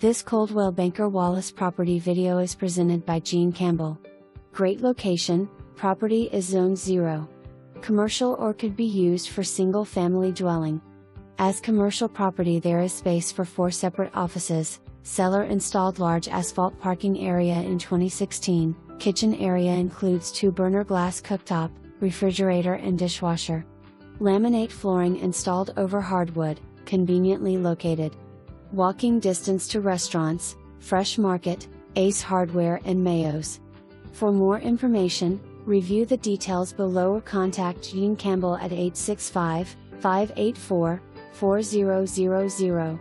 This Coldwell Banker Wallace property video is presented by Campbell. Great location, property is Zone 0. Commercial or could be used for single-family dwelling. As commercial property there is space for 4 separate offices, seller installed large asphalt parking area in 2016, kitchen area includes 2-burner glass cooktop, refrigerator and dishwasher. Laminate flooring installed over hardwood, conveniently located. Walking distance to restaurants, Fresh Market, Ace Hardware and Mayo's. For more information, review the details below or contact Campbell at 865-584-4000.